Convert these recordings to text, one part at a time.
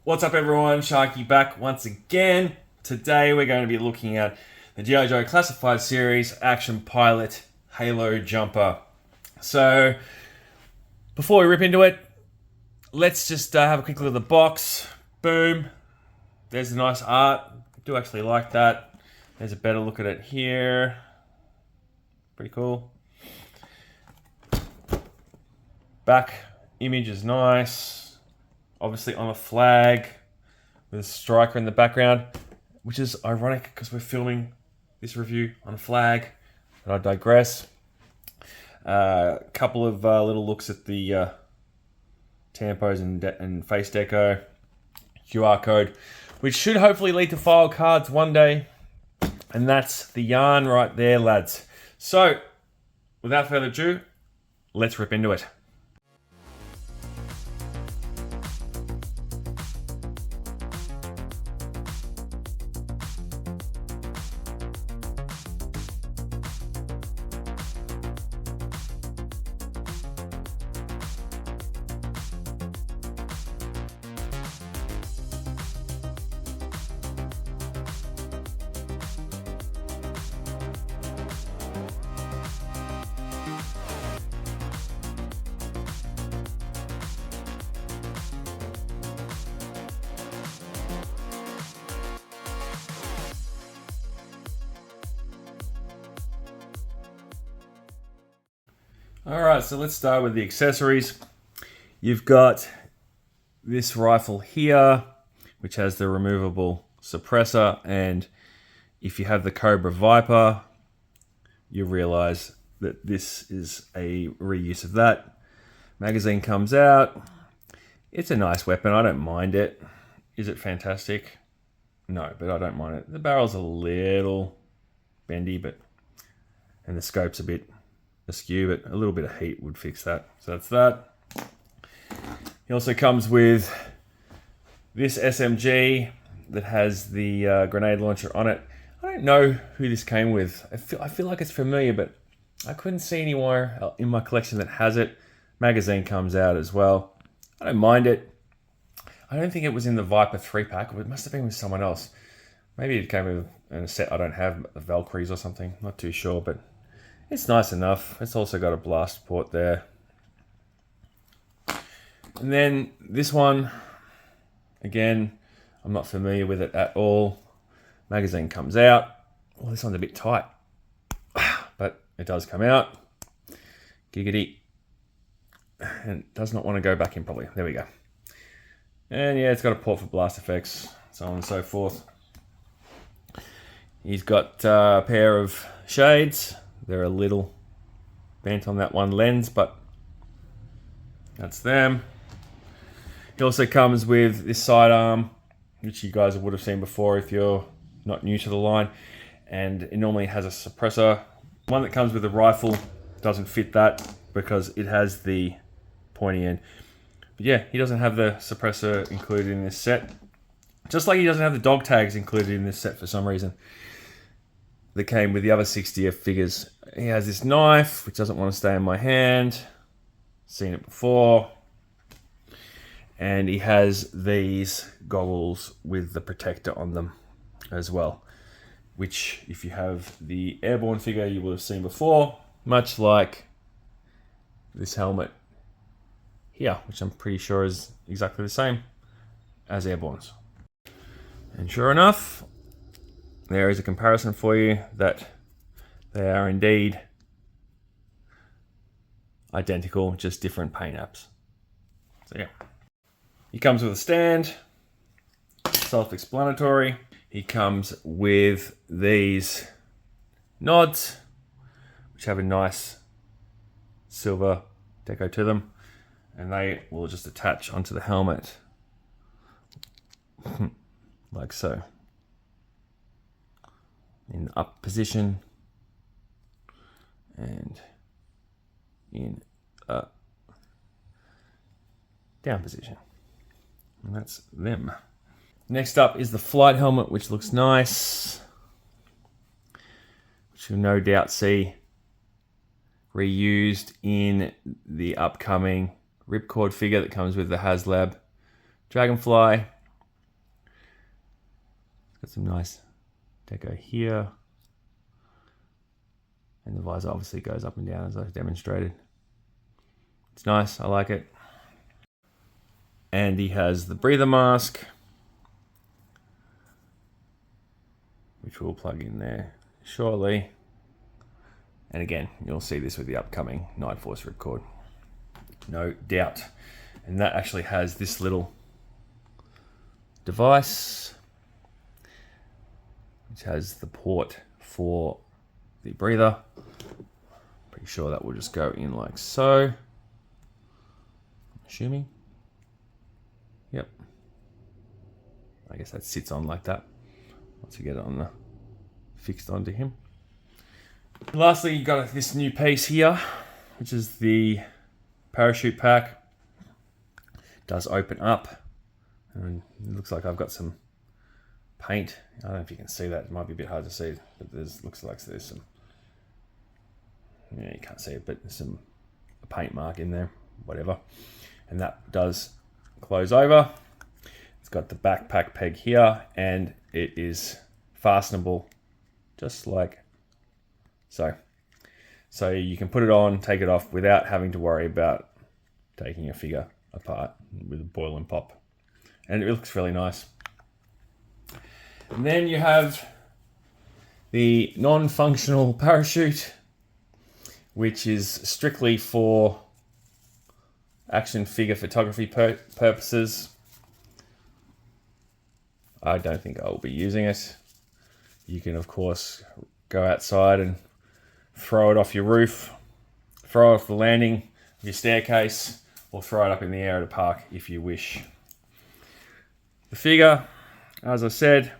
What's up everyone, Sharky back once again. Today we're going to be looking at the G.I. Joe Classified series Action Pilot Halo Jumper. So, before we rip into it, let's just have a quick look at the box. Boom. There's the nice art. I do actually like that. There's a better look at it here. Pretty cool. Back image is nice. Obviously on a flag with a striker in the background, which is ironic because we're filming this review on a flag. But I digress. A couple of little looks at the tampos and face deco. QR code, which should hopefully lead to file cards one day. And that's the yarn right there, lads. So, without further ado, let's rip into it. Alright, so let's start with the accessories. You've got this rifle here, which has the removable suppressor, and if you have the Cobra Viper, you realize that this is a reuse of that. Magazine comes out. It's a nice weapon, I don't mind it. Is it fantastic? No, but I don't mind it. The barrel's a little bendy, and the scope's a bit askew, but a little bit of heat would fix that. So that's that. He also comes with this SMG that has the grenade launcher on it. I don't know who this came with. I feel like it's familiar, but I couldn't see anywhere in my collection that has it. Magazine comes out as well. I don't mind it. I don't think it was in the Viper 3-pack. It must have been with someone else. Maybe it came with in a set I don't have, the Valkyries or something. Not too sure, but it's nice enough. It's also got a blast port there. And then this one, again, I'm not familiar with it at all. Magazine comes out. Well, this one's a bit tight, but it does come out. Giggity. And it does not want to go back in properly. There we go. And yeah, it's got a port for blast effects, so on and so forth. He's got a pair of shades. They're a little bent on that one lens, but that's them. He also comes with this sidearm, which you guys would have seen before if you're not new to the line. And it normally has a suppressor. One that comes with a rifle doesn't fit that because it has the pointy end. But yeah, he doesn't have the suppressor included in this set. Just like he doesn't have the dog tags included in this set for some reason that came with the other 60F figures. He has this knife, which doesn't want to stay in my hand. Seen it before. And he has these goggles with the protector on them as well, which if you have the Airborne figure, you will have seen before, much like this helmet here, which I'm pretty sure is exactly the same as Airborne's. And sure enough, there is a comparison for you that they are indeed identical, just different paint apps. So yeah. He comes with a stand, self-explanatory. He comes with these nods, which have a nice silver deco to them, and they will just attach onto the helmet like so. In the up position and in a down position. And that's them. Next up is the flight helmet, which looks nice. Which you'll no doubt see reused in the upcoming Ripcord figure that comes with the HasLab Dragonfly. Got some nice deco here. And the visor obviously goes up and down as I demonstrated. It's nice, I like it. And he has the breather mask, which we'll plug in there shortly. And again, you'll see this with the upcoming Night Force Ripcord, no doubt. And that actually has this little device, which has the port for the breather. Pretty sure that will just go in like so. I'm assuming. Yep. I guess that sits on like that once you get it on the fixed onto him. And lastly, you got this new piece here, which is the parachute pack. It does open up, and it looks like I've got some paint. I don't know if you can see that. It might be a bit hard to see, but looks like there's some. Yeah, you can't see it, but there's a paint mark in there, whatever. And that does close over. It's got the backpack peg here, and it is fastenable, just like so. So you can put it on, take it off without having to worry about taking your figure apart with a boil and pop. And it looks really nice. And then you have the non-functional parachute, which is strictly for action figure photography purposes. I don't think I will be using it. You can, of course, go outside and throw it off your roof, throw it off the landing of your staircase, or throw it up in the air at a park if you wish. The figure, as I said,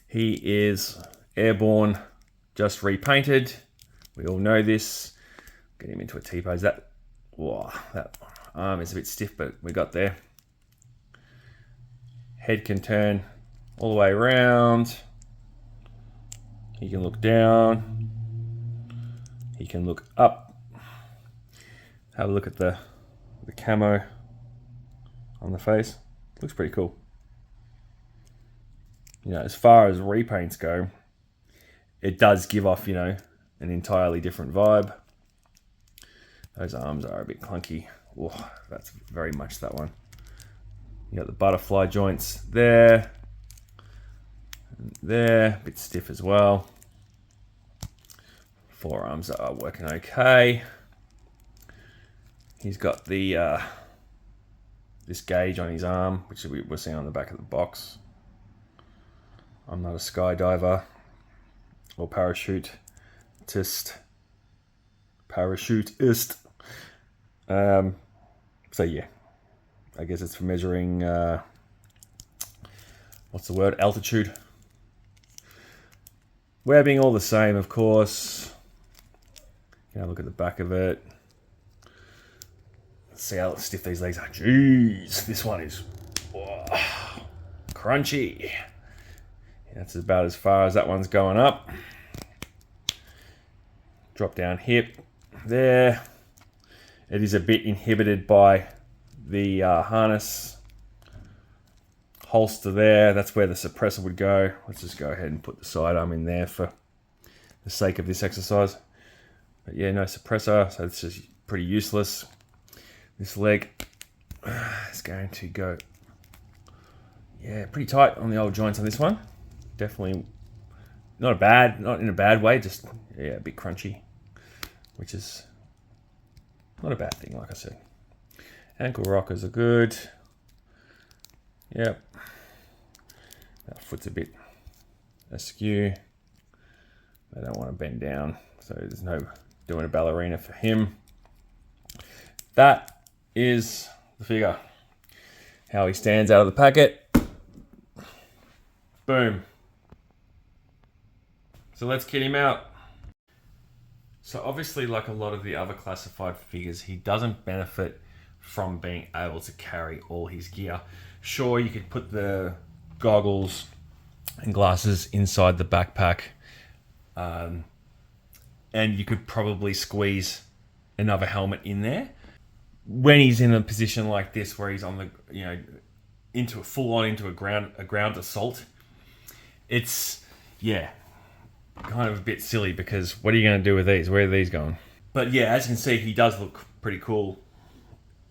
he is airborne, just repainted. We all know this. Get him into a T-pose. That arm is a bit stiff, but we got there. Head can turn all the way around. He can look down. He can look up. Have a look at the camo on the face. Looks pretty cool. You know, as far as repaints go, it does give off, you know, an entirely different vibe. Those arms are a bit clunky. Oh, that's very much that one. You got the butterfly joints there, and there, a bit stiff as well. Forearms are working okay. He's got the this gauge on his arm, which we're seeing on the back of the box. I'm not a skydiver or parachutist. So yeah, I guess it's for measuring, what's the word, altitude. Webbing all the same, of course. You know, look at the back of it. Let's see how stiff these legs are. Jeez, this one is crunchy. That's about as far as that one's going up. Drop down hip there. It is a bit inhibited by the harness holster there. That's where the suppressor would go. Let's just go ahead and put the sidearm in there for the sake of this exercise. But yeah, no suppressor, so it's just pretty useless. This leg is going to go, yeah, pretty tight on the old joints on this one. Definitely not in a bad way, just yeah, a bit crunchy, which is not a bad thing, like I said. Ankle rockers are good. Yep. That foot's a bit askew. I don't want to bend down, so there's no doing a ballerina for him. That is the figure. How he stands out of the packet. Boom. So let's kit him out. So obviously, like a lot of the other classified figures, he doesn't benefit from being able to carry all his gear. Sure, you could put the goggles and glasses inside the backpack, and you could probably squeeze another helmet in there. When he's in a position like this, where he's on the, you know, into a ground assault, it's, yeah, kind of a bit silly because what are you going to do with these? Where are these going? But yeah, as you can see, he does look pretty cool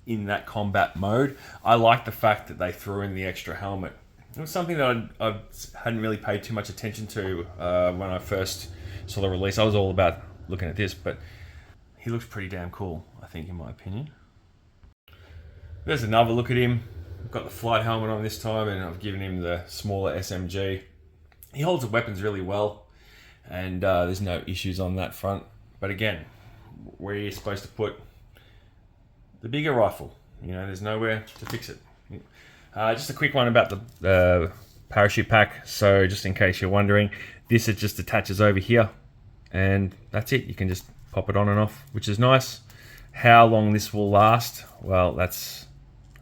in that combat mode. I like the fact that they threw in the extra helmet. It was something that I hadn't really paid too much attention to when I first saw the release. I was all about looking at this, but he looks pretty damn cool, I think, in my opinion. There's another look at him. I've got the flight helmet on this time, and I've given him the smaller SMG. He holds the weapons really well, and there's no issues on that front. But again, where are you supposed to put the bigger rifle? You know, there's nowhere to fix it. Just a quick one about the parachute pack. So just in case you're wondering, this just attaches over here, and that's it. You can just pop it on and off, which is nice. How long this will last? Well, that's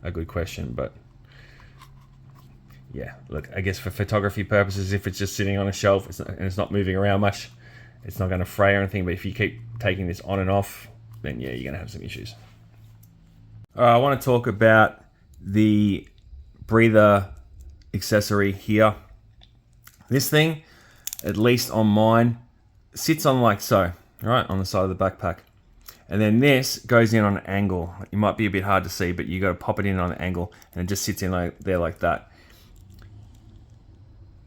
a good question, but yeah, look, I guess for photography purposes, if it's just sitting on a shelf and it's not moving around much, it's not going to fray or anything. But if you keep taking this on and off, then yeah, you're going to have some issues. All right, I want to talk about the breather accessory here. This thing, at least on mine, sits on like so, right, on the side of the backpack. And then this goes in on an angle. It might be a bit hard to see, but you got to pop it in on an angle, and it just sits in there like that.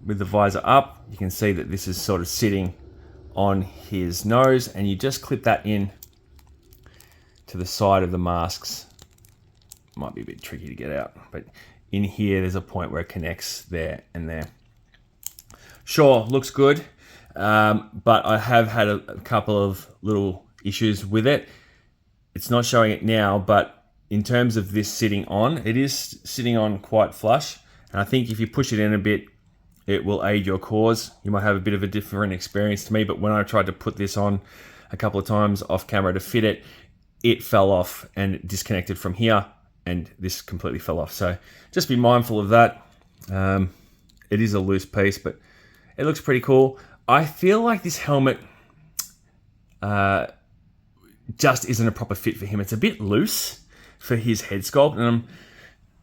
With the visor up, you can see that this is sort of sitting on his nose, and you just clip that in to the side of the masks. Might be a bit tricky to get out, but in here there's a point where it connects there and there. Sure, looks good, but I have had a couple of little issues with it. It's not showing it now, but in terms of this sitting on, it is sitting on quite flush, and I think if you push it in a bit, it will aid your cause. You might have a bit of a different experience to me, but when I tried to put this on a couple of times off camera to fit it, it fell off and disconnected from here, and this completely fell off. So just be mindful of that. It is a loose piece, but it looks pretty cool. I feel like this helmet just isn't a proper fit for him. It's a bit loose for his head sculpt, and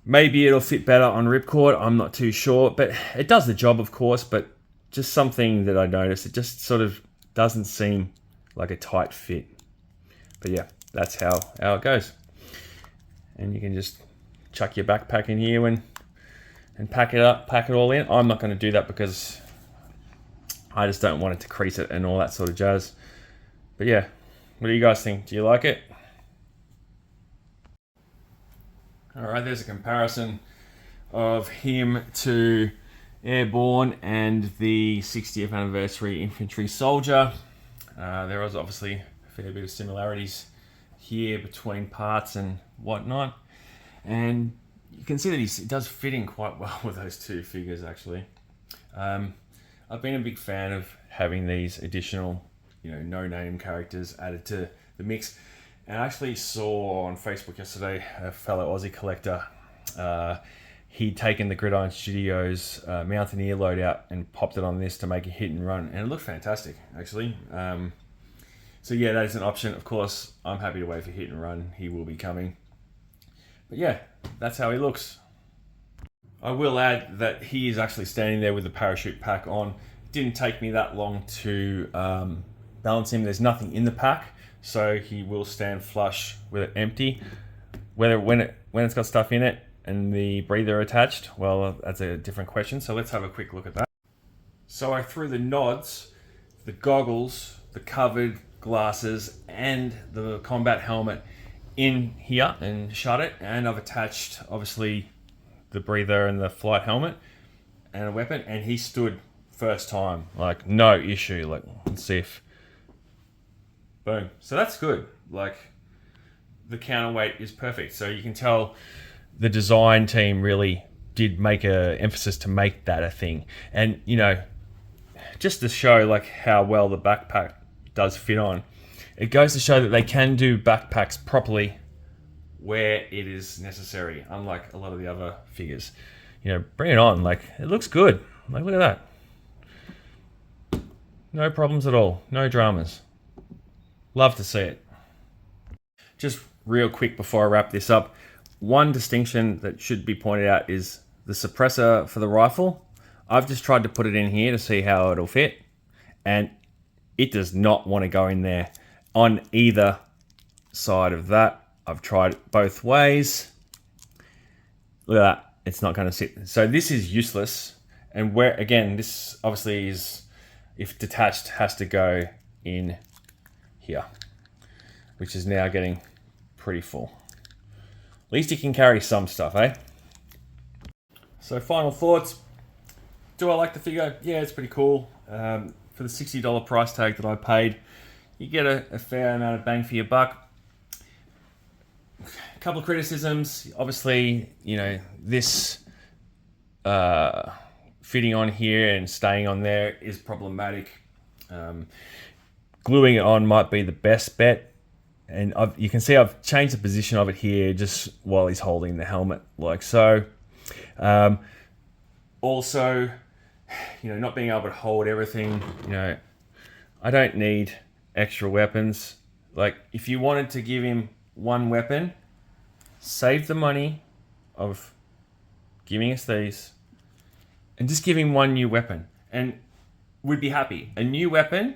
maybe it'll fit better on ripcord. I'm not too sure, but it does the job, of course. But just something that I noticed, it just sort of doesn't seem like a tight fit. But yeah, that's how it goes. And you can just chuck your backpack in here and pack it up, pack it all in. I'm not going to do that because I just don't want it to crease it and all that sort of jazz. But yeah, what do you guys think? Do you like it? All right, there's a comparison of him to Airborne and the 60th anniversary infantry soldier. There was obviously a fair bit of similarities here between parts and whatnot, and you can see that he does fit in quite well with those two figures actually. I've been a big fan of having these additional, no-name characters added to the mix, and I actually saw on Facebook yesterday a fellow Aussie collector. He'd taken the Gridiron Studios Mountaineer loadout and popped it on this to make a hit and run, and it looked fantastic actually. So yeah, that is an option. Of course, I'm happy to wait for hit and run. He will be coming. But yeah, that's how he looks. I will add that he is actually standing there with the parachute pack on. It didn't take me that long to balance him. There's nothing in the pack, so he will stand flush with it empty. When it's got stuff in it and the breather attached, well, that's a different question. So let's have a quick look at that. So I threw the nods, the goggles, the covered glasses, and the combat helmet in here and shut it, and I've attached obviously the breather and the flight helmet and a weapon, and he stood first time, like no issue. Like, let's see if boom. So that's good. Like, the counterweight is perfect, so you can tell the design team really did make a emphasis to make that a thing. And just to show like how well the backpack does fit on, it goes to show that they can do backpacks properly where it is necessary, unlike a lot of the other figures. Bring it on. Like, it looks good. Like, look at that. No problems at all. No dramas. Love to see it. Just real quick before I wrap this up, one distinction that should be pointed out is the suppressor for the rifle I've just tried to put it in here to see how it'll fit, and it does not want to go in there on either side of that. I've tried it both ways. Look at that, it's not going to sit. So this is useless. And where, again, this obviously is, if detached, has to go in here, which is now getting pretty full. At least you can carry some stuff, eh? So final thoughts. Do I like the figure? Yeah, it's pretty cool. For the $60 price tag that I paid, you get a fair amount of bang for your buck. A couple of criticisms. Obviously, you know, this fitting on here and staying on there is problematic. Gluing it on might be the best bet. And you can see I've changed the position of it here just while he's holding the helmet, like so. Also, you know, not being able to hold everything, you know, I don't need extra weapons. Like, if you wanted to give him one weapon, save the money of giving us these and just give him one new weapon and we'd be happy. A new weapon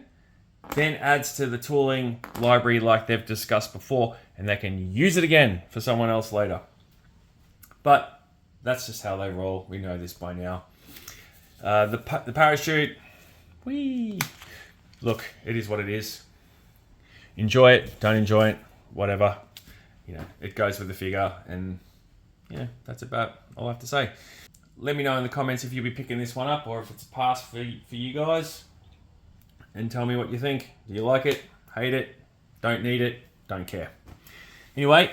then adds to the tooling library like they've discussed before, and they can use it again for someone else later. But that's just how they roll. We know this by now. The parachute, whee! Look, it is what it is. Enjoy it, don't enjoy it, whatever. You know, it goes with the figure, and yeah, that's about all I have to say. Let me know in the comments if you'll be picking this one up or if it's a pass for you guys. And tell me what you think. Do you like it? Hate it? Don't need it? Don't care. Anyway,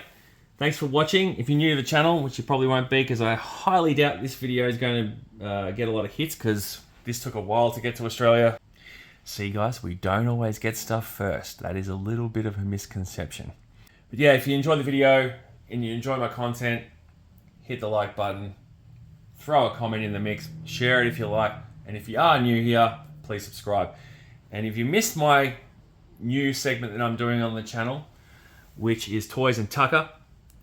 thanks for watching. If you're new to the channel, which you probably won't be because I highly doubt this video is going to get a lot of hits because this took a while to get to Australia. See guys, we don't always get stuff first. That is a little bit of a misconception. But yeah, if you enjoy the video and you enjoy my content, hit the like button, throw a comment in the mix, share it if you like, and if you are new here, please subscribe. And if you missed my new segment that I'm doing on the channel, which is Toys and Tucker,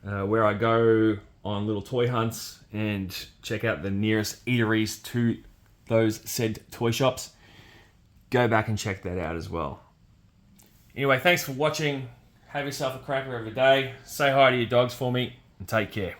where I go on little toy hunts and check out the nearest eateries to those said toy shops, go back and check that out as well. Anyway, thanks for watching. Have yourself a cracker of a day. Say hi to your dogs for me and take care.